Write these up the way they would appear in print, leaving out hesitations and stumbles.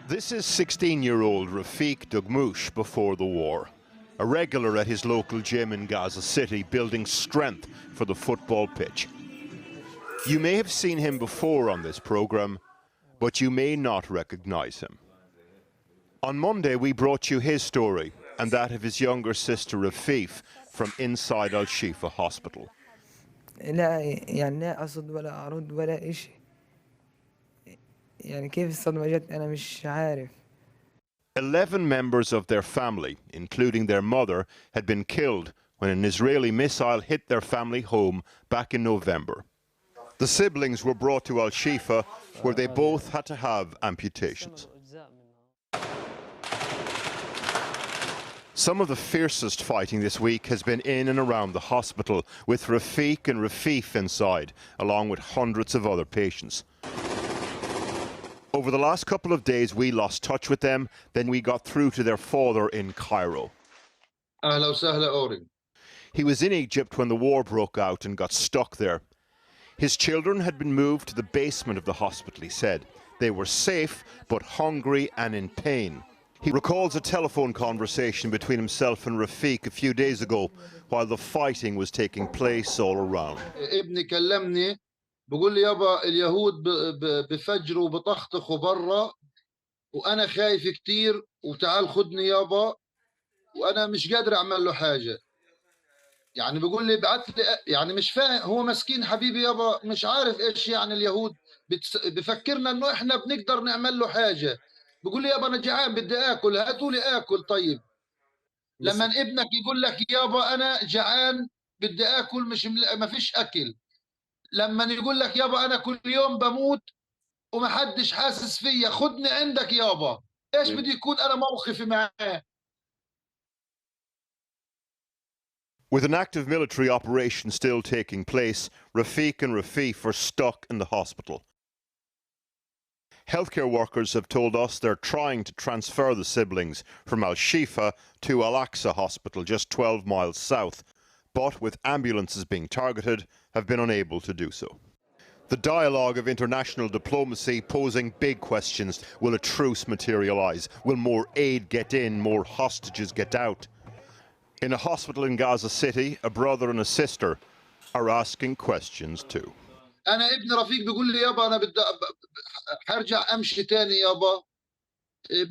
This is 16-year-old Rafiq Dugmouche before the war. A regular at his local gym in Gaza City, building strength for the football pitch. You may have seen him before on this program, but you may not recognize him. On Monday, we brought you his story and that of his younger sister Rafif from inside Al-Shifa Hospital. 11 members of their family, including their mother, had been killed when an Israeli missile hit their family home back in November. The siblings were brought to Al-Shifa, where they both had to have amputations. Some of the fiercest fighting this week has been in and around the hospital, with Rafiq and Rafif inside, along with hundreds of other patients. Over the last couple of days, we lost touch with them. Then we got through to their father in Cairo. He was in Egypt when the war broke out and got stuck there. His children had been moved to the basement of the hospital, he said. They were safe, but hungry and in pain. He recalls a telephone conversation between himself and Rafiq a few days ago while the fighting was taking place all around. بقول لي يابا اليهود بفجروا وبطخطخوا برا وانا خايف كثير وتعال خدني يابا وانا مش قادر اعمل له حاجه يعني بقول لي بعت لي يعني مش فاهم هو مسكين حبيبي يابا مش عارف ايش يعني اليهود بفكرنا انه احنا بنقدر نعمل له حاجه بقول لي يابا انا جعان بدي اكل هاتوا لي اكل طيب لما ابنك يقول لك يابا انا جعان بدي اكل مش ما فيش اكل لما يقول لك يابا انا كل يوم بموت ومحدش حاسس فيا خدني عندك يابا ايش بدي يكون انا موقفي معاه. With an active military operation still taking place, Rafiq and Rafif are stuck in the hospital. Healthcare workers have told us they're trying to transfer the siblings from Al-Shifa to Al-Aqsa Hospital, just 12 miles south, but with ambulances being targeted, have been unable to do so. The dialogue of international diplomacy posing big questions. Will a truce materialise? Will more aid get in, more hostages get out? In a hospital in Gaza City, a brother and a sister are asking questions too. أنا ابن رفيق بيقول لي يابا أنا بدي حرجع أمشي تاني يابا.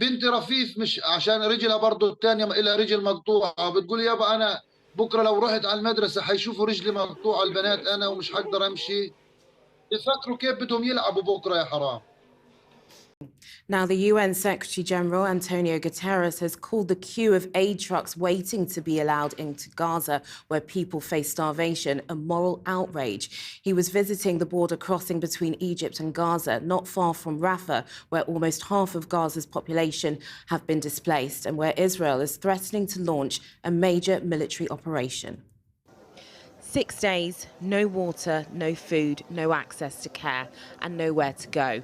بنتي رفيف مش عشان رجلها برضه الثانية إلها رجل مقطوعة بتقول لي يابا أنا بكرة لو رحت على المدرسة حيشوفوا رجلي مقطوعة البنات أنا ومش حقدر أمشي. بفكروا كيف بدهم يلعبوا بكرة يا حرام. Now, the UN Secretary-General Antonio Guterres has called the queue of aid trucks waiting to be allowed into Gaza, where people face starvation, a moral outrage. He was visiting the border crossing between Egypt and Gaza, not far from Rafah, where almost half of Gaza's population have been displaced, and where Israel is threatening to launch a major military operation. 6 days, no water, no food, no access to care, and nowhere to go.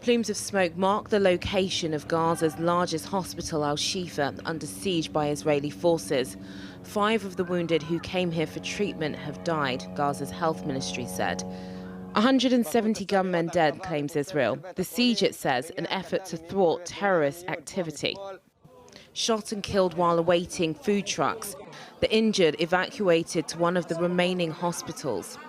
Plumes of smoke mark the location of Gaza's largest hospital, Al-Shifa, under siege by Israeli forces. 5 of the wounded who came here for treatment have died, Gaza's health ministry said. 170 gunmen dead, claims Israel. The siege, it says, an effort to thwart terrorist activity. Shot and killed while awaiting food trucks. The injured evacuated to one of the remaining hospitals.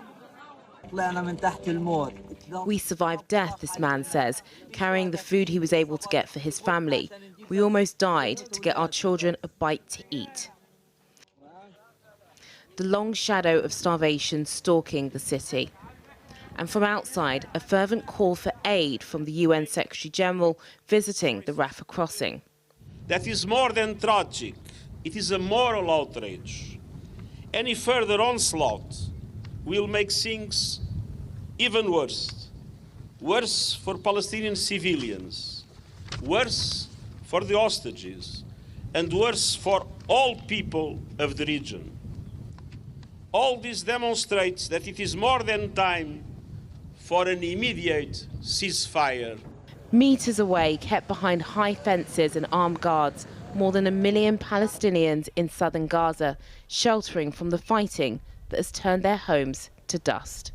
We survived death, this man says, carrying the food he was able to get for his family. We almost died to get our children a bite to eat. The long shadow of starvation stalking the city. And from outside, a fervent call for aid from the UN Secretary-General visiting the Rafah crossing. That is more than tragic. It is a moral outrage. Any further onslaught will make things even worse. Worse for Palestinian civilians, worse for the hostages, and worse for all people of the region. All this demonstrates that it is more than time for an immediate ceasefire. Meters away, kept behind high fences and armed guards, more than 1 million Palestinians in southern Gaza, sheltering from the fighting that has turned their homes to dust.